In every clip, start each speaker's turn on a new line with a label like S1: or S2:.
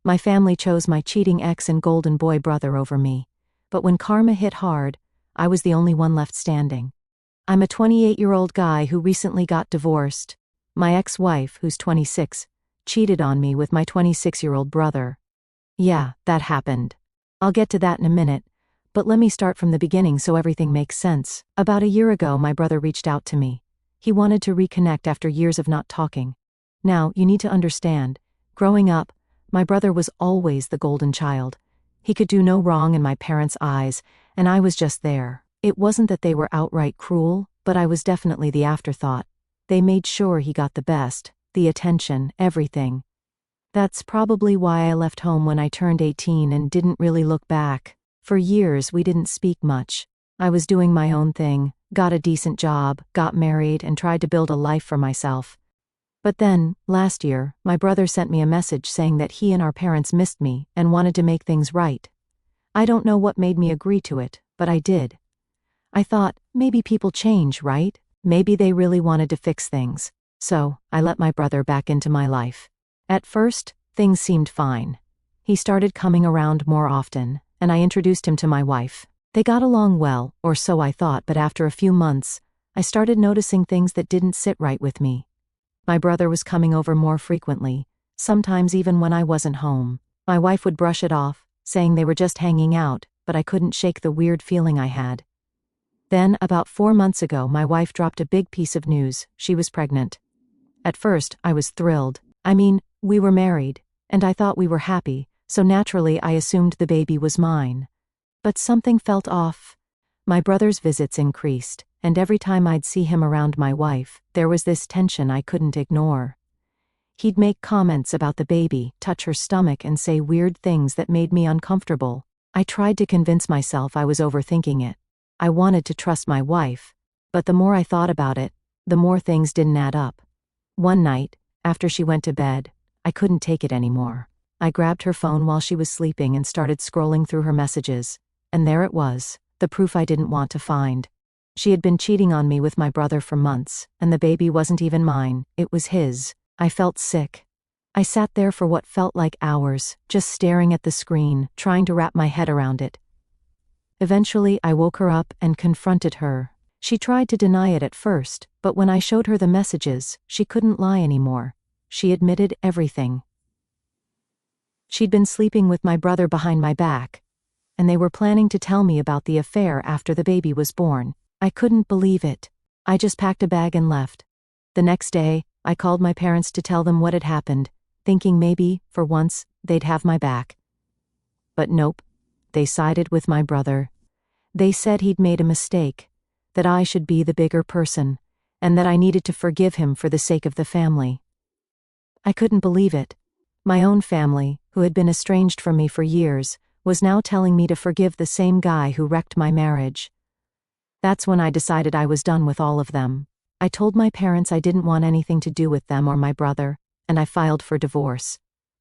S1: My family chose my cheating ex and golden boy brother over me. But when karma hit hard, I was the only one left standing. I'm a 28-year-old guy who recently got divorced. My ex-wife, who's 26, cheated on me with my 26-year-old brother. Yeah, that happened. I'll get to that in a minute, but let me start from the beginning so everything makes sense. About a year ago, my brother reached out to me. He wanted to reconnect after years of not talking. Now, you need to understand, growing up, my brother was always the golden child. He could do no wrong in my parents' eyes, and I was just there. It wasn't that they were outright cruel, but I was definitely the afterthought. They made sure he got the best, the attention, everything. That's probably why I left home when I turned 18 and didn't really look back. For years, we didn't speak much. I was doing my own thing, got a decent job, got married, and tried to build a life for myself. But then, last year, my brother sent me a message saying that he and our parents missed me and wanted to make things right. I don't know what made me agree to it, but I did. I thought, maybe people change, right? Maybe they really wanted to fix things. So, I let my brother back into my life. At first, things seemed fine. He started coming around more often, and I introduced him to my wife. They got along well, or so I thought, but after a few months, I started noticing things that didn't sit right with me. My brother was coming over more frequently, sometimes even when I wasn't home. My wife would brush it off, saying they were just hanging out, but I couldn't shake the weird feeling I had. Then, about 4 months ago, my wife dropped a big piece of news. She was pregnant. At first, I was thrilled. I mean, we were married, and I thought we were happy, so naturally I assumed the baby was mine. But something felt off. My brother's visits increased, and every time I'd see him around my wife, there was this tension I couldn't ignore. He'd make comments about the baby, touch her stomach, and say weird things that made me uncomfortable. I tried to convince myself I was overthinking it. I wanted to trust my wife, but the more I thought about it, the more things didn't add up. One night, after she went to bed, I couldn't take it anymore. I grabbed her phone while she was sleeping and started scrolling through her messages. And there it was, the proof I didn't want to find. She had been cheating on me with my brother for months, and the baby wasn't even mine, it was his. I felt sick. I sat there for what felt like hours, just staring at the screen, trying to wrap my head around it. Eventually, I woke her up and confronted her. She tried to deny it at first, but when I showed her the messages, she couldn't lie anymore. She admitted everything. She'd been sleeping with my brother behind my back, and they were planning to tell me about the affair after the baby was born. I couldn't believe it. I just packed a bag and left. The next day, I called my parents to tell them what had happened, thinking maybe, for once, they'd have my back. But nope, they sided with my brother. They said he'd made a mistake, that I should be the bigger person, and that I needed to forgive him for the sake of the family. I couldn't believe it. My own family, who had been estranged from me for years, was now telling me to forgive the same guy who wrecked my marriage. That's when I decided I was done with all of them. I told my parents I didn't want anything to do with them or my brother, and I filed for divorce.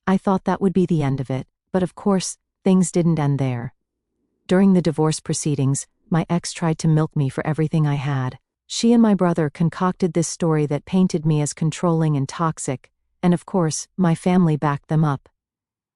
S1: I thought that would be the end of it, but of course, things didn't end there. During the divorce proceedings, my ex tried to milk me for everything I had. She and my brother concocted this story that painted me as controlling and toxic, and of course, my family backed them up.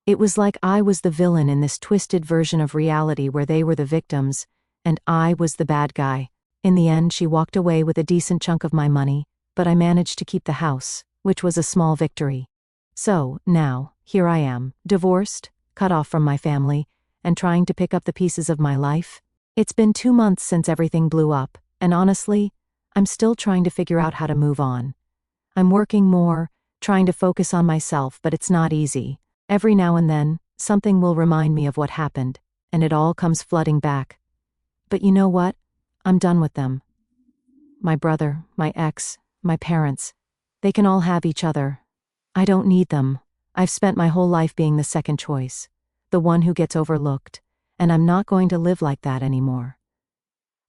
S1: It was like I was the villain in this twisted version of reality where they were the victims, and I was the bad guy. In the end, she walked away with a decent chunk of my money, but I managed to keep the house, which was a small victory. So, now, here I am, divorced, cut off from my family, and trying to pick up the pieces of my life. It's been 2 months since everything blew up, and honestly, I'm still trying to figure out how to move on. I'm working more, trying to focus on myself, but it's not easy. Every now and then, something will remind me of what happened, and it all comes flooding back. But you know what? I'm done with them. My brother, my ex, my parents. They can all have each other. I don't need them. I've spent my whole life being the second choice, the one who gets overlooked, and I'm not going to live like that anymore.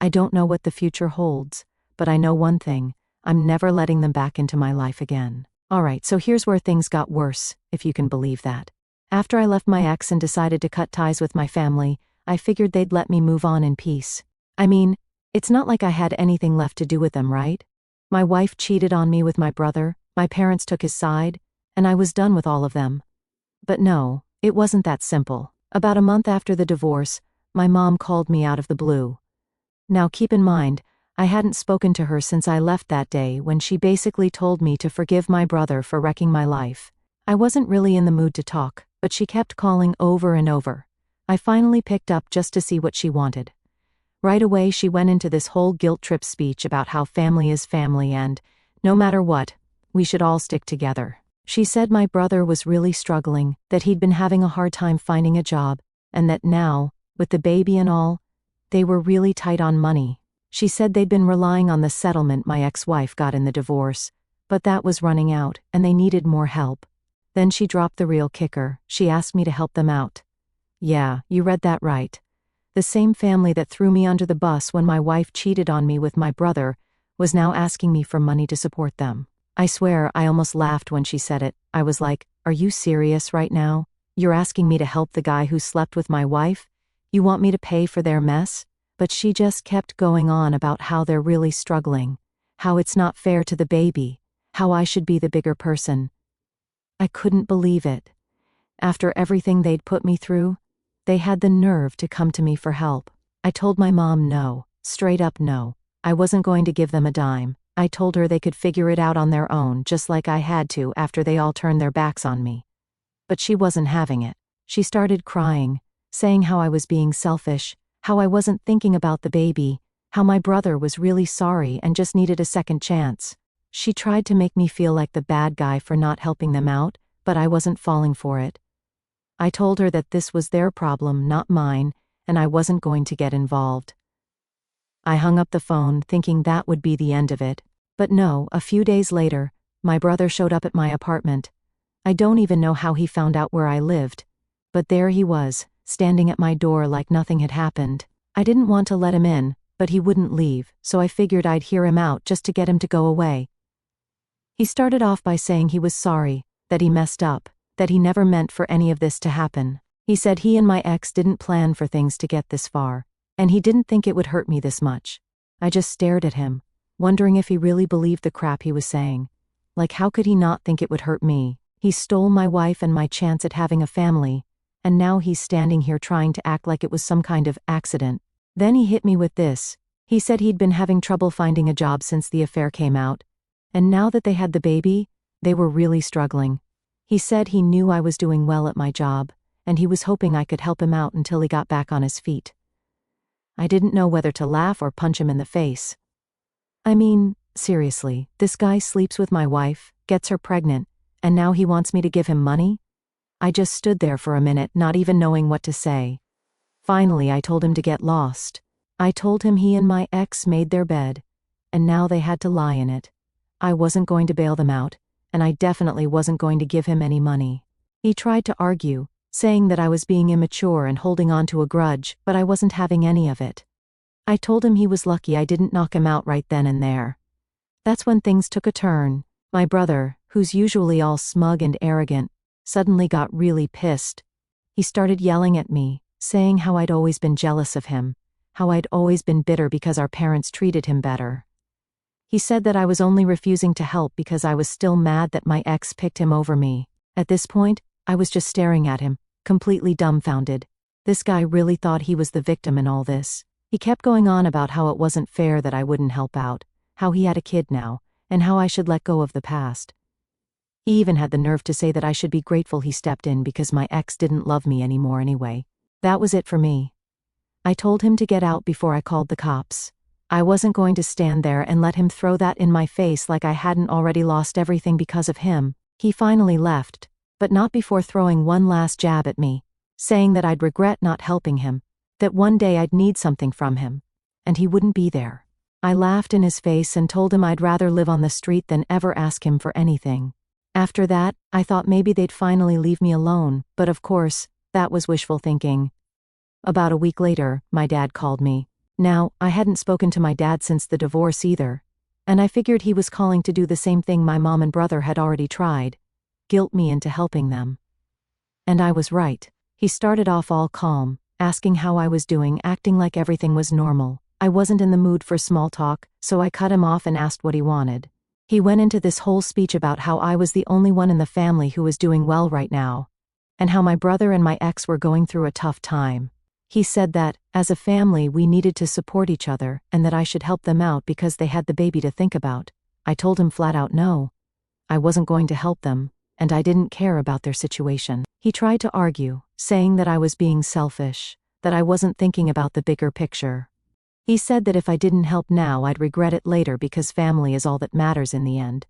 S1: I don't know what the future holds, but I know one thing, I'm never letting them back into my life again. Alright, so here's where things got worse, if you can believe that. After I left my ex and decided to cut ties with my family, I figured they'd let me move on in peace. I mean, it's not like I had anything left to do with them, right? My wife cheated on me with my brother, my parents took his side, and I was done with all of them. But no, It wasn't that simple. About a month after the divorce, my mom called me out of the blue. Now keep in mind, I hadn't spoken to her since I left that day when she basically told me to forgive my brother for wrecking my life. I wasn't really in the mood to talk, but she kept calling over and over. I finally picked up just to see what she wanted. Right away she went into this whole guilt trip speech about how family is family and, no matter what, we should all stick together. She said my brother was really struggling, that he'd been having a hard time finding a job, and that now, with the baby and all, they were really tight on money. She said they'd been relying on the settlement my ex-wife got in the divorce, but that was running out, and they needed more help. Then she dropped the real kicker. She asked me to help them out. Yeah, you read that right. The same family that threw me under the bus when my wife cheated on me with my brother was now asking me for money to support them. I swear, I almost laughed when she said it. I was like, are you serious right now? You're asking me to help the guy who slept with my wife? You want me to pay for their mess? But she just kept going on about how they're really struggling, how it's not fair to the baby, how I should be the bigger person. I couldn't believe it. After everything they'd put me through, they had the nerve to come to me for help. I told my mom no, straight up no. I wasn't going to give them a dime. I told her they could figure it out on their own just like I had to after they all turned their backs on me. But she wasn't having it. She started crying, saying how I was being selfish, how I wasn't thinking about the baby, how my brother was really sorry and just needed a second chance. She tried to make me feel like the bad guy for not helping them out, but I wasn't falling for it. I told her that this was their problem, not mine, and I wasn't going to get involved. I hung up the phone thinking that would be the end of it. But no, a few days later, my brother showed up at my apartment. I don't even know how he found out where I lived. But there he was, standing at my door like nothing had happened. I didn't want to let him in, but he wouldn't leave, so I figured I'd hear him out just to get him to go away. He started off by saying he was sorry, that he messed up, that he never meant for any of this to happen. He said he and my ex didn't plan for things to get this far, and he didn't think it would hurt me this much. I just stared at him, wondering if he really believed the crap he was saying. Like, how could he not think it would hurt me? He stole my wife and my chance at having a family, and now he's standing here trying to act like it was some kind of accident. Then he hit me with this. He said he'd been having trouble finding a job since the affair came out, and now that they had the baby, they were really struggling. He said he knew I was doing well at my job, and he was hoping I could help him out until he got back on his feet. I didn't know whether to laugh or punch him in the face. I mean, seriously, this guy sleeps with my wife, gets her pregnant, and now he wants me to give him money? I just stood there for a minute, not even knowing what to say. Finally, I told him to get lost. I told him he and my ex made their bed, and now they had to lie in it. I wasn't going to bail them out, and I definitely wasn't going to give him any money. He tried to argue, saying that I was being immature and holding on to a grudge, but I wasn't having any of it. I told him he was lucky I didn't knock him out right then and there. That's when things took a turn. My brother, who's usually all smug and arrogant, suddenly got really pissed. He started yelling at me, saying how I'd always been jealous of him, how I'd always been bitter because our parents treated him better. He said that I was only refusing to help because I was still mad that my ex picked him over me. At this point, I was just staring at him, completely dumbfounded. This guy really thought he was the victim in all this. He kept going on about how it wasn't fair that I wouldn't help out, how he had a kid now, and how I should let go of the past. He even had the nerve to say that I should be grateful he stepped in because my ex didn't love me anymore anyway. That was it for me. I told him to get out before I called the cops. I wasn't going to stand there and let him throw that in my face like I hadn't already lost everything because of him. He finally left, but not before throwing one last jab at me, saying that I'd regret not helping him, that one day I'd need something from him, and he wouldn't be there. I laughed in his face and told him I'd rather live on the street than ever ask him for anything. After that, I thought maybe they'd finally leave me alone, but of course, that was wishful thinking. About a week later, my dad called me. Now, I hadn't spoken to my dad since the divorce either, and I figured he was calling to do the same thing my mom and brother had already tried, guilt me into helping them. And I was right. He started off all calm, asking how I was doing, acting like everything was normal. I wasn't in the mood for small talk, so I cut him off and asked what he wanted. He went into this whole speech about how I was the only one in the family who was doing well right now. and how my brother and my ex were going through a tough time. He said that, as a family, we needed to support each other and that I should help them out because they had the baby to think about. I told him flat out no. I wasn't going to help them, and I didn't care about their situation. He tried to argue, saying that I was being selfish, that I wasn't thinking about the bigger picture. He said that if I didn't help now, I'd regret it later because family is all that matters in the end.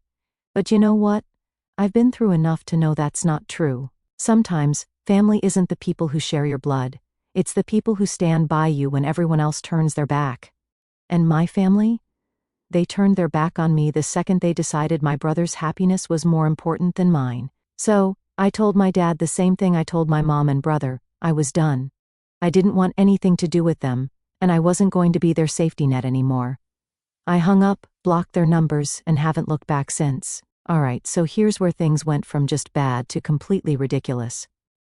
S1: But you know what? I've been through enough to know that's not true. Sometimes, family isn't the people who share your blood. It's the people who stand by you when everyone else turns their back. And my family? They turned their back on me the second they decided my brother's happiness was more important than mine. So, I told my dad the same thing I told my mom and brother. I was done. I didn't want anything to do with them, and I wasn't going to be their safety net anymore. I hung up, blocked their numbers, and haven't looked back since. Alright, so here's where things went from just bad to completely ridiculous.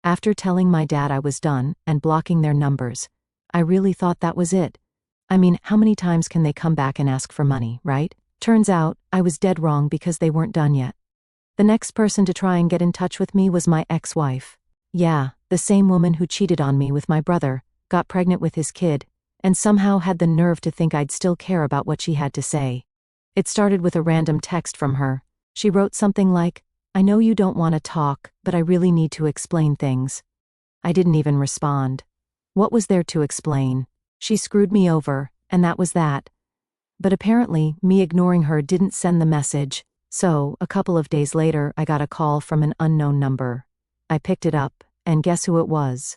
S1: After telling my dad I was done, and blocking their numbers, I really thought that was it. I mean, how many times can they come back and ask for money, right? Turns out, I was dead wrong because they weren't done yet. The next person to try and get in touch with me was my ex-wife. Yeah, the same woman who cheated on me with my brother, got pregnant with his kid, and somehow had the nerve to think I'd still care about what she had to say. It started with a random text from her. She wrote something like, "I know you don't want to talk, but I really need to explain things." I didn't even respond. What was there to explain? She screwed me over, and that was that. But apparently, me ignoring her didn't send the message, so, a couple of days later, I got a call from an unknown number. I picked it up, and guess who it was?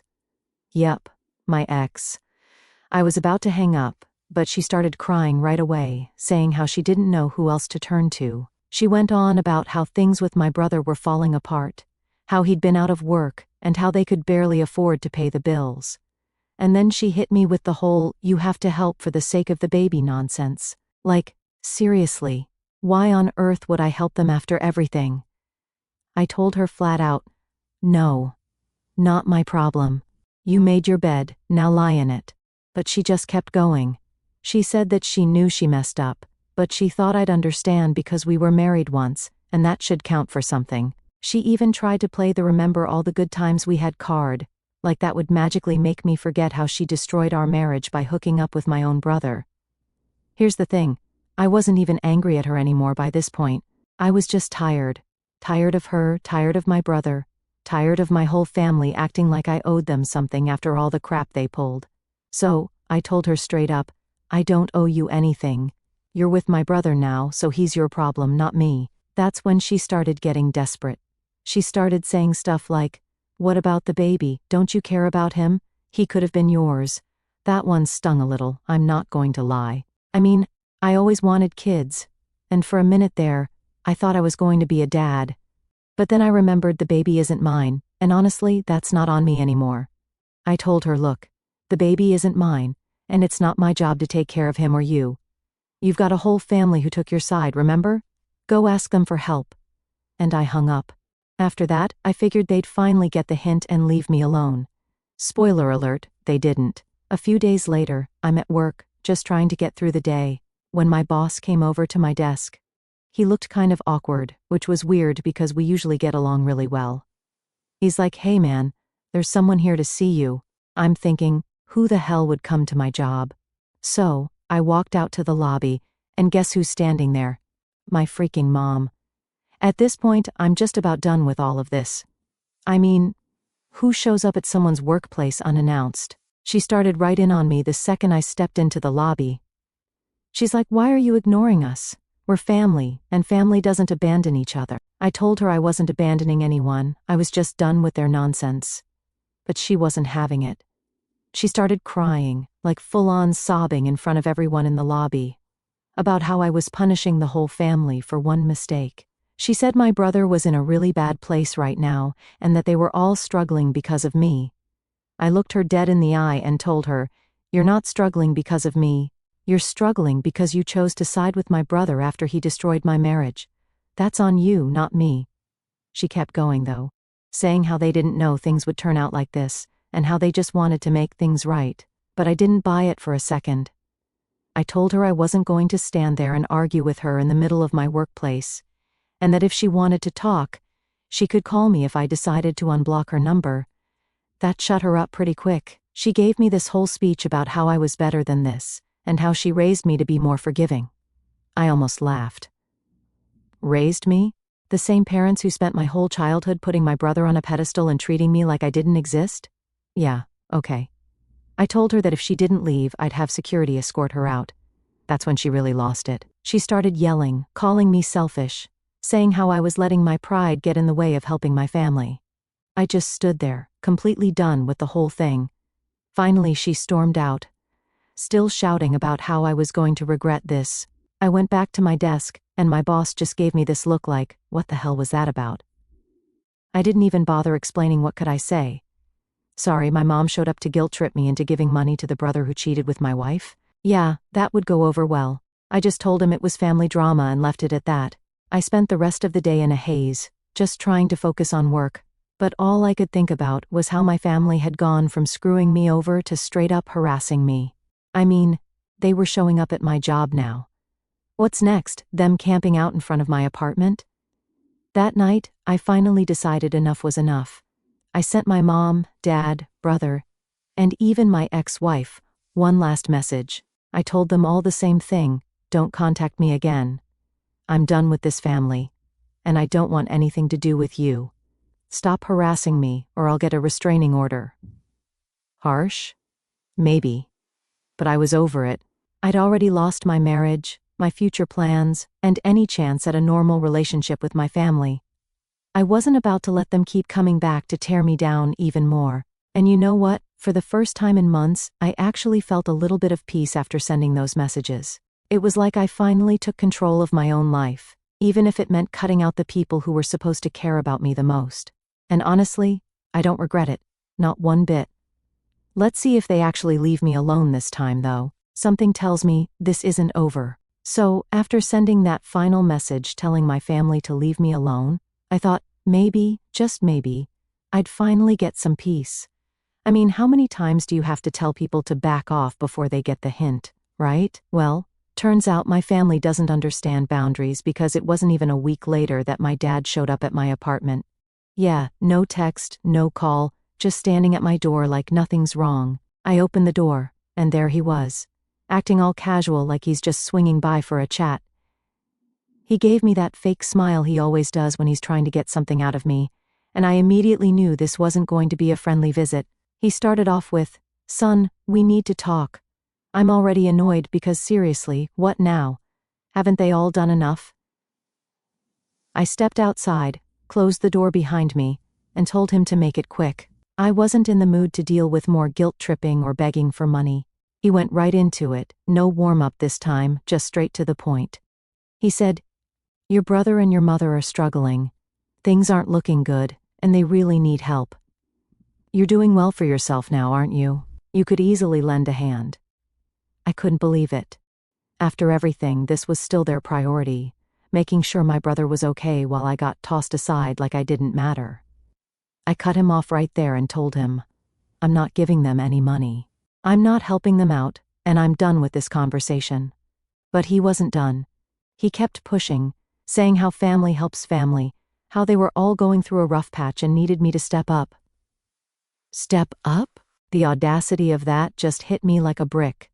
S1: Yep, my ex. I was about to hang up, but she started crying right away, saying how she didn't know who else to turn to. She went on about how things with my brother were falling apart, how he'd been out of work, and how they could barely afford to pay the bills. And then she hit me with the whole, "you have to help for the sake of the baby" nonsense. Like, seriously, why on earth would I help them after everything? I told her flat out, no. Not my problem. You made your bed, now lie in it. But she just kept going. She said that she knew she messed up, but she thought I'd understand because we were married once, and that should count for something. She even tried to play the "remember all the good times we had" card, like that would magically make me forget how she destroyed our marriage by hooking up with my own brother. Here's the thing, I wasn't even angry at her anymore by this point. I was just tired. Tired of her, tired of my brother, tired of my whole family acting like I owed them something after all the crap they pulled. So, I told her straight up, "I don't owe you anything. You're with my brother now, so he's your problem, not me." That's when she started getting desperate. She started saying stuff like, "What about the baby? Don't you care about him? He could have been yours." That one stung a little, I'm not going to lie. I mean, I always wanted kids, and for a minute there, I thought I was going to be a dad. But then I remembered the baby isn't mine, and honestly, that's not on me anymore. I told her, "Look, the baby isn't mine, and it's not my job to take care of him or you. You've got a whole family who took your side, remember? Go ask them for help." And I hung up. After that, I figured they'd finally get the hint and leave me alone. Spoiler alert, they didn't. A few days later, I'm at work, just trying to get through the day, when my boss came over to my desk. He looked kind of awkward, which was weird because we usually get along really well. He's like, "Hey man, there's someone here to see you." I'm thinking, who the hell would come to my job? So, I walked out to the lobby, and guess who's standing there? My freaking mom. At this point, I'm just about done with all of this. I mean, who shows up at someone's workplace unannounced? She started right in on me the second I stepped into the lobby. She's like, "Why are you ignoring us? We're family, and family doesn't abandon each other." I told her I wasn't abandoning anyone, I was just done with their nonsense. But she wasn't having it. She started crying, like full-on sobbing in front of everyone in the lobby, about how I was punishing the whole family for one mistake. She said my brother was in a really bad place right now, and that they were all struggling because of me. I looked her dead in the eye and told her, "You're not struggling because of me. You're struggling because you chose to side with my brother after he destroyed my marriage. That's on you, not me." She kept going though, saying how they didn't know things would turn out like this, and how they just wanted to make things right, but I didn't buy it for a second. I told her I wasn't going to stand there and argue with her in the middle of my workplace, and that if she wanted to talk, She could call me if I decided to unblock her number. That shut her up pretty quick. She gave me this whole speech about how I was better than this, and how she raised me to be more forgiving. I almost laughed. Raised me? The same parents who spent my whole childhood putting my brother on a pedestal and treating me like I didn't exist? Yeah, okay. I told her that if she didn't leave, I'd have security escort her out. That's when she really lost it. She started yelling, calling me selfish, saying how I was letting my pride get in the way of helping my family. I just stood there, completely done with the whole thing. Finally, she stormed out, still shouting about how I was going to regret this. I went back to my desk, and my boss just gave me this look like, what the hell was that about? I didn't even bother explaining what could I say. Sorry, my mom showed up to guilt trip me into giving money to the brother who cheated with my wife. Yeah, that would go over well. I just told him it was family drama and left it at that. I spent the rest of the day in a haze, just trying to focus on work. But all I could think about was how my family had gone from screwing me over to straight up harassing me. I mean, they were showing up at my job now. What's next? Them camping out in front of my apartment? That night, I finally decided enough was enough. I sent my mom, dad, brother, and even my ex-wife one last message. I told them all the same thing: don't contact me again. I'm done with this family, and I don't want anything to do with you. Stop harassing me, or I'll get a restraining order. Harsh? Maybe. But I was over it. I'd already lost my marriage, my future plans, and any chance at a normal relationship with my family. I wasn't about to let them keep coming back to tear me down even more. And you know what? For the first time in months, I actually felt a little bit of peace after sending those messages. It was like I finally took control of my own life, even if it meant cutting out the people who were supposed to care about me the most. And honestly, I don't regret it, not one bit. Let's see if they actually leave me alone this time, though. Something tells me this isn't over. So, after sending that final message telling my family to leave me alone, I thought, maybe, just maybe, I'd finally get some peace. I mean, how many times do you have to tell people to back off before they get the hint, right? Well, turns out my family doesn't understand boundaries, because it wasn't even a week later that my dad showed up at my apartment. Yeah, no text, no call, just standing at my door like nothing's wrong. I opened the door, and there he was, acting all casual like he's just swinging by for a chat. He gave me that fake smile he always does when he's trying to get something out of me, and I immediately knew this wasn't going to be a friendly visit. He started off with, "Son, we need to talk." I'm already annoyed because seriously, what now? Haven't they all done enough? I stepped outside, closed the door behind me, and told him to make it quick. I wasn't in the mood to deal with more guilt-tripping or begging for money. He went right into it, no warm-up this time, just straight to the point. He said, "Your brother and your mother are struggling. Things aren't looking good, and they really need help. You're doing well for yourself now, aren't you? You could easily lend a hand." I couldn't believe it. After everything, this was still their priority, making sure my brother was okay while I got tossed aside like I didn't matter. I cut him off right there and told him, I'm not giving them any money. I'm not helping them out, and I'm done with this conversation. But he wasn't done. He kept pushing, saying how family helps family, how they were all going through a rough patch and needed me to step up. Step up? The audacity of that just hit me like a brick.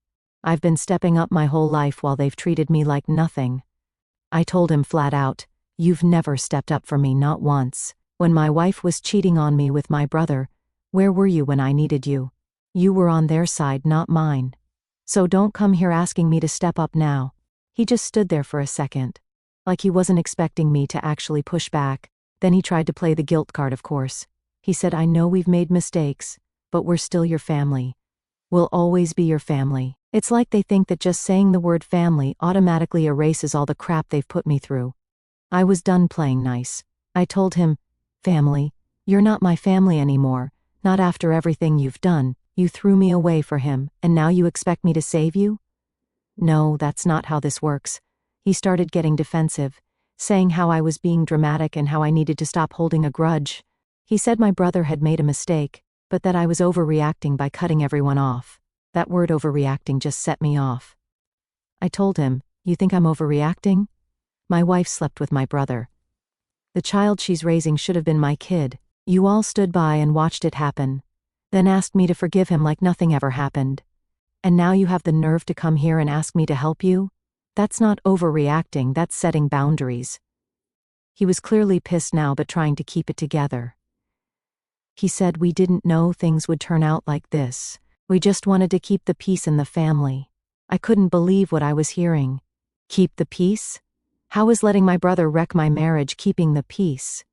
S1: I've been stepping up my whole life while they've treated me like nothing. I told him flat out, "You've never stepped up for me, not once. When my wife was cheating on me with my brother, where were you when I needed you? You were on their side, not mine. So don't come here asking me to step up now." He just stood there for a second, like he wasn't expecting me to actually push back. Then he tried to play the guilt card, of course. He said, "I know we've made mistakes, but we're still your family. We'll always be your family." It's like they think that just saying the word family automatically erases all the crap they've put me through. I was done playing nice. I told him, "Family, you're not my family anymore, not after everything you've done. You threw me away for him, and now you expect me to save you?" "No, that's not how this works." He started getting defensive, saying how I was being dramatic and how I needed to stop holding a grudge. He said my brother had made a mistake, but that I was overreacting by cutting everyone off. That word overreacting just set me off. I told him, "You think I'm overreacting? My wife slept with my brother. The child she's raising should have been my kid. You all stood by and watched it happen. Then asked me to forgive him like nothing ever happened. And now you have the nerve to come here and ask me to help you? That's not overreacting, that's setting boundaries. He was clearly pissed now but trying to keep it together. He said we didn't know things would turn out like this. We just wanted to keep the peace in the family. I couldn't believe what I was hearing. Keep the peace? How is letting my brother wreck my marriage keeping the peace?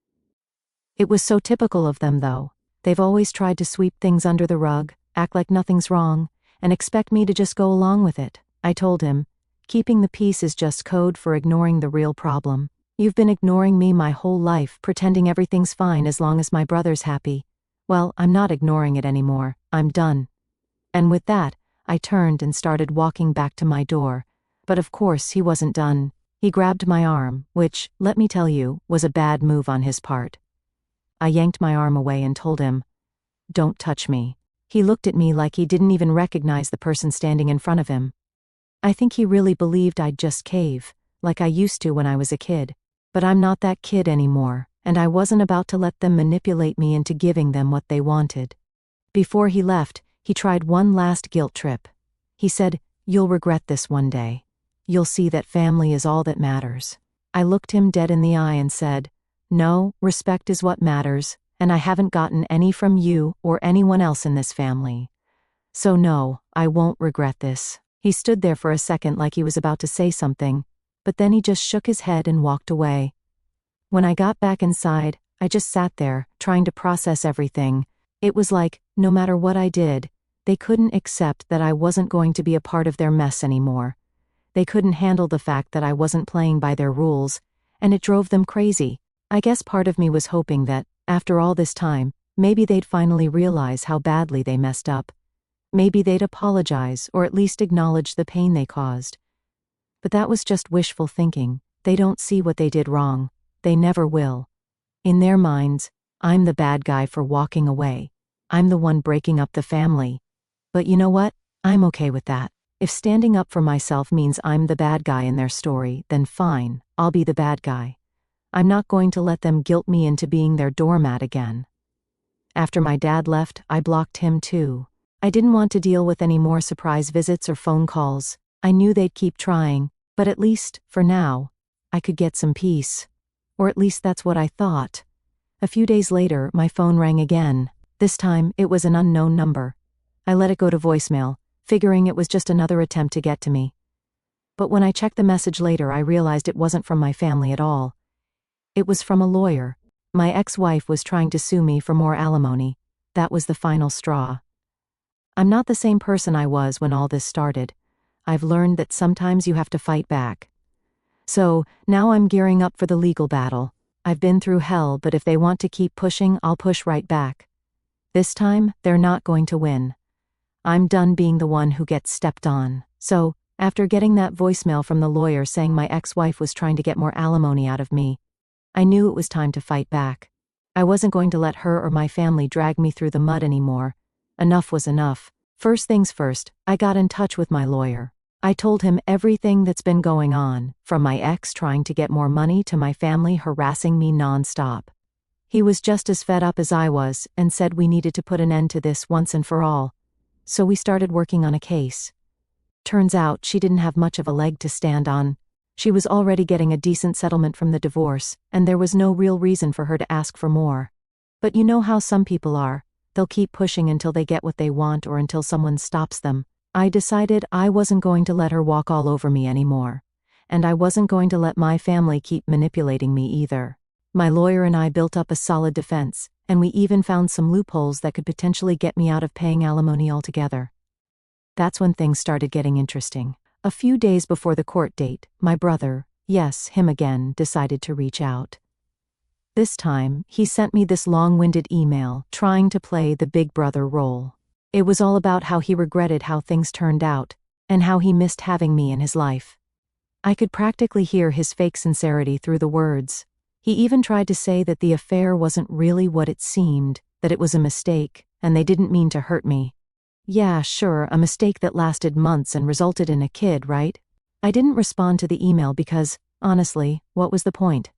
S1: It was so typical of them though. They've always tried to sweep things under the rug, act like nothing's wrong, and expect me to just go along with it. I told him, keeping the peace is just code for ignoring the real problem. You've been ignoring me my whole life, pretending everything's fine as long as my brother's happy. Well, I'm not ignoring it anymore. I'm done. And with that, I turned and started walking back to my door. But of course he wasn't done. He grabbed my arm, which, let me tell you, was a bad move on his part. I yanked my arm away and told him, "Don't touch me." He looked at me like he didn't even recognize the person standing in front of him. I think he really believed I'd just cave, like I used to when I was a kid. But I'm not that kid anymore, and I wasn't about to let them manipulate me into giving them what they wanted. Before he left, he tried one last guilt trip. He said, "You'll regret this one day. You'll see that family is all that matters." I looked him dead in the eye and said, "No, respect is what matters, and I haven't gotten any from you or anyone else in this family. So no, I won't regret this." He stood there for a second like he was about to say something, but then he just shook his head and walked away. When I got back inside, I just sat there, trying to process everything. It was like, no matter what I did, they couldn't accept that I wasn't going to be a part of their mess anymore. They couldn't handle the fact that I wasn't playing by their rules, and it drove them crazy. I guess part of me was hoping that, after all this time, maybe they'd finally realize how badly they messed up. Maybe they'd apologize or at least acknowledge the pain they caused. But that was just wishful thinking. They don't see what they did wrong. They never will. In their minds, I'm the bad guy for walking away. I'm the one breaking up the family. But you know what? I'm okay with that. If standing up for myself means I'm the bad guy in their story, then fine, I'll be the bad guy. I'm not going to let them guilt me into being their doormat again. After my dad left, I blocked him too. I didn't want to deal with any more surprise visits or phone calls. I knew they'd keep trying, but at least, for now, I could get some peace. Or at least that's what I thought. A few days later, my phone rang again. This time, it was an unknown number. I let it go to voicemail, figuring it was just another attempt to get to me. But when I checked the message later, I realized it wasn't from my family at all. It was from a lawyer. My ex-wife was trying to sue me for more alimony. That was the final straw. I'm not the same person I was when all this started. I've learned that sometimes you have to fight back. So, now I'm gearing up for the legal battle. I've been through hell, but if they want to keep pushing, I'll push right back. This time, they're not going to win. I'm done being the one who gets stepped on. So, after getting that voicemail from the lawyer saying my ex-wife was trying to get more alimony out of me, I knew it was time to fight back. I wasn't going to let her or my family drag me through the mud anymore. Enough was enough. First things first, I got in touch with my lawyer. I told him everything that's been going on, from my ex trying to get more money to my family harassing me nonstop. He was just as fed up as I was and said we needed to put an end to this once and for all. So we started working on a case. Turns out she didn't have much of a leg to stand on. She was already getting a decent settlement from the divorce, and there was no real reason for her to ask for more. But you know how some people are. They'll keep pushing until they get what they want or until someone stops them. I decided I wasn't going to let her walk all over me anymore. And I wasn't going to let my family keep manipulating me either. My lawyer and I built up a solid defense, and we even found some loopholes that could potentially get me out of paying alimony altogether. That's when things started getting interesting. A few days before the court date, my brother, yes, him again, decided to reach out. This time, he sent me this long-winded email trying to play the big brother role. It was all about how he regretted how things turned out, and how he missed having me in his life. I could practically hear his fake sincerity through the words. He even tried to say that the affair wasn't really what it seemed, that it was a mistake, and they didn't mean to hurt me. Yeah, sure, a mistake that lasted months and resulted in a kid, right? I didn't respond to the email because, honestly, what was the point?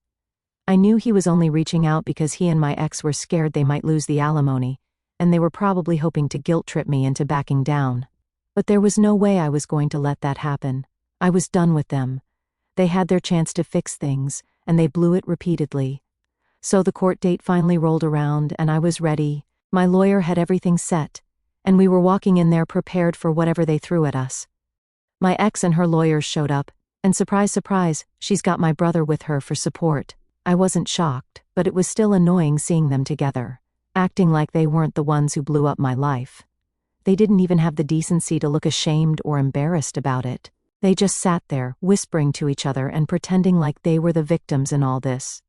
S1: I knew he was only reaching out because he and my ex were scared they might lose the alimony, and they were probably hoping to guilt-trip me into backing down. But there was no way I was going to let that happen. I was done with them. They had their chance to fix things, and they blew it repeatedly. So the court date finally rolled around, and I was ready. My lawyer had everything set, and we were walking in there prepared for whatever they threw at us. My ex and her lawyers showed up, and surprise, surprise, she's got my brother with her for support. I wasn't shocked, but it was still annoying seeing them together, acting like they weren't the ones who blew up my life. They didn't even have the decency to look ashamed or embarrassed about it. They just sat there, whispering to each other and pretending like they were the victims in all this.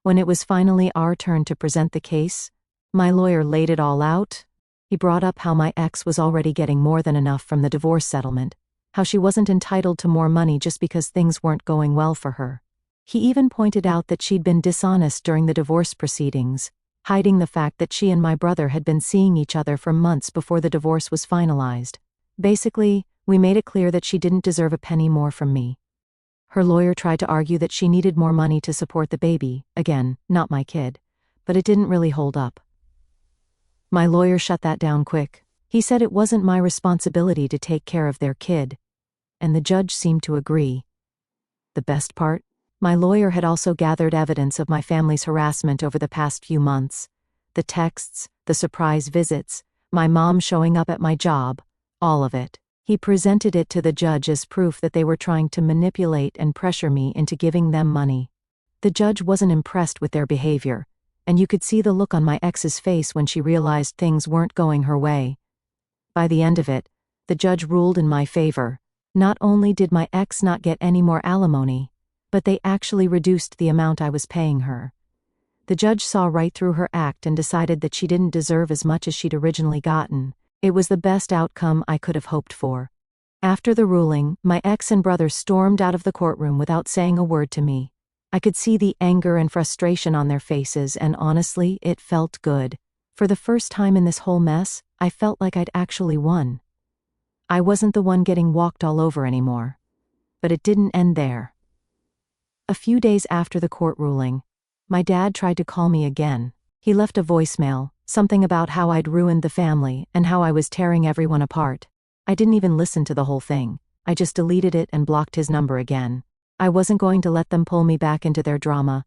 S1: When it was finally our turn to present the case, my lawyer laid it all out. He brought up how my ex was already getting more than enough from the divorce settlement, how she wasn't entitled to more money just because things weren't going well for her. He even pointed out that she'd been dishonest during the divorce proceedings, hiding the fact that she and my brother had been seeing each other for months before the divorce was finalized. Basically, we made it clear that she didn't deserve a penny more from me. Her lawyer tried to argue that she needed more money to support the baby, again, not my kid, but it didn't really hold up. My lawyer shut that down quick. He said it wasn't my responsibility to take care of their kid, and the judge seemed to agree. The best part? My lawyer had also gathered evidence of my family's harassment over the past few months. The texts, the surprise visits, my mom showing up at my job, all of it. He presented it to the judge as proof that they were trying to manipulate and pressure me into giving them money. The judge wasn't impressed with their behavior, and you could see the look on my ex's face when she realized things weren't going her way. By the end of it, the judge ruled in my favor. Not only did my ex not get any more alimony, but they actually reduced the amount I was paying her. The judge saw right through her act and decided that she didn't deserve as much as she'd originally gotten. It was the best outcome I could have hoped for. After the ruling, my ex and brother stormed out of the courtroom without saying a word to me. I could see the anger and frustration on their faces, and honestly, it felt good. For the first time in this whole mess, I felt like I'd actually won. I wasn't the one getting walked all over anymore. But it didn't end there. A few days after the court ruling, my dad tried to call me again. He left a voicemail, something about how I'd ruined the family and how I was tearing everyone apart. I didn't even listen to the whole thing. I just deleted it and blocked his number again. I wasn't going to let them pull me back into their drama.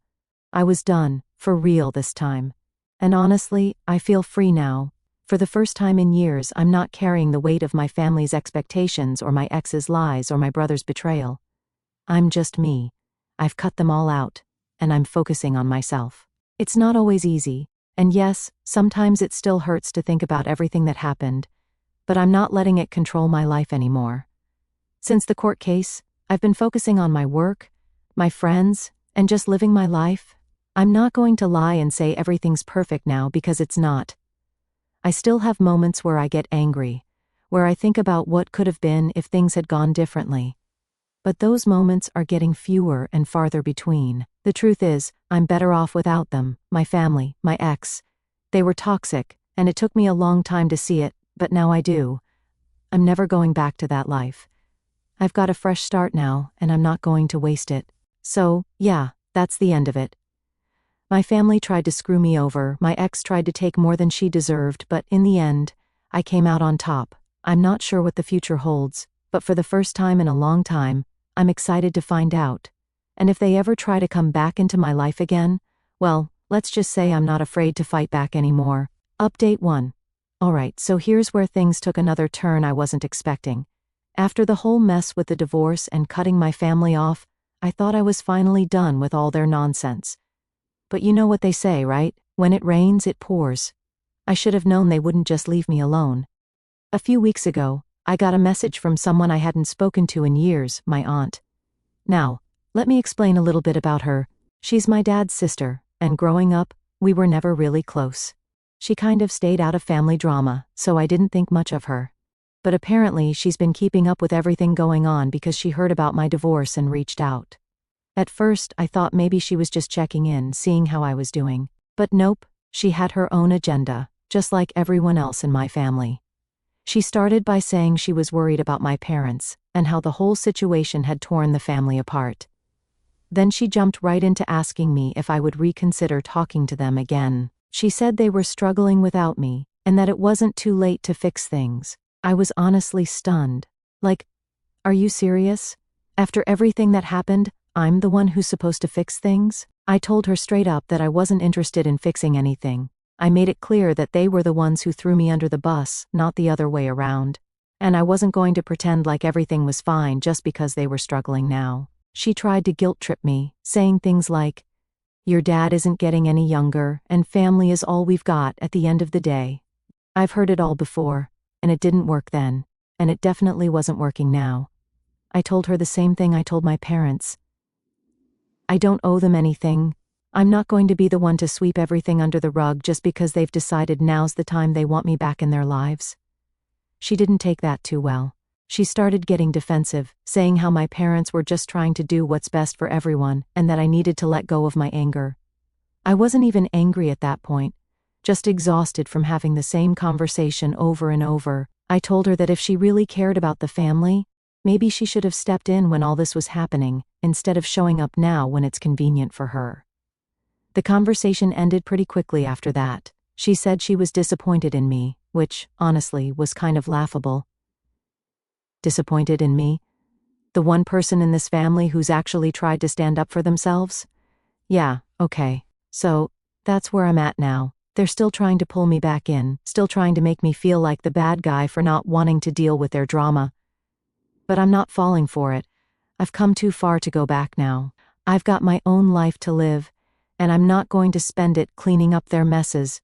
S1: I was done, for real this time. And honestly, I feel free now. For the first time in years, I'm not carrying the weight of my family's expectations or my ex's lies or my brother's betrayal. I'm just me. I've cut them all out, and I'm focusing on myself. It's not always easy, and yes, sometimes it still hurts to think about everything that happened, but I'm not letting it control my life anymore. Since the court case, I've been focusing on my work, my friends, and just living my life. I'm not going to lie and say everything's perfect now because it's not. I still have moments where I get angry, where I think about what could have been if things had gone differently. But those moments are getting fewer and farther between. The truth is, I'm better off without them, my family, my ex. They were toxic, and it took me a long time to see it, but now I do. I'm never going back to that life. I've got a fresh start now, and I'm not going to waste it. So, yeah, that's the end of it. My family tried to screw me over, my ex tried to take more than she deserved, but in the end, I came out on top. I'm not sure what the future holds, but for the first time in a long time, I'm excited to find out. And if they ever try to come back into my life again, well, let's just say I'm not afraid to fight back anymore. Update 1. Alright, so here's where things took another turn I wasn't expecting. After the whole mess with the divorce and cutting my family off, I thought I was finally done with all their nonsense. But you know what they say, right? When it rains, it pours. I should have known they wouldn't just leave me alone. A few weeks ago, I got a message from someone I hadn't spoken to in years, my aunt. Now, let me explain a little bit about her. She's my dad's sister, and growing up, we were never really close. She kind of stayed out of family drama, so I didn't think much of her. But apparently she's been keeping up with everything going on because she heard about my divorce and reached out. At first, I thought maybe she was just checking in, seeing how I was doing. But nope, she had her own agenda, just like everyone else in my family. She started by saying she was worried about my parents, and how the whole situation had torn the family apart. Then she jumped right into asking me if I would reconsider talking to them again. She said they were struggling without me, and that it wasn't too late to fix things. I was honestly stunned. Like, are you serious? After everything that happened, I'm the one who's supposed to fix things? I told her straight up that I wasn't interested in fixing anything. I made it clear that they were the ones who threw me under the bus, not the other way around. And I wasn't going to pretend like everything was fine just because they were struggling now. She tried to guilt trip me, saying things like, "Your dad isn't getting any younger, and family is all we've got at the end of the day." I've heard it all before, and it didn't work then, and it definitely wasn't working now. I told her the same thing I told my parents. I don't owe them anything. I'm not going to be the one to sweep everything under the rug just because they've decided now's the time they want me back in their lives. She didn't take that too well. She started getting defensive, saying how my parents were just trying to do what's best for everyone and that I needed to let go of my anger. I wasn't even angry at that point, just exhausted from having the same conversation over and over. I told her that if she really cared about the family, maybe she should have stepped in when all this was happening, instead of showing up now when it's convenient for her. The conversation ended pretty quickly after that. She said she was disappointed in me, which, honestly, was kind of laughable. Disappointed in me? The one person in this family who's actually tried to stand up for themselves? Yeah, okay. So, that's where I'm at now. They're still trying to pull me back in, still trying to make me feel like the bad guy for not wanting to deal with their drama. But I'm not falling for it. I've come too far to go back now. I've got my own life to live, and I'm not going to spend it cleaning up their messes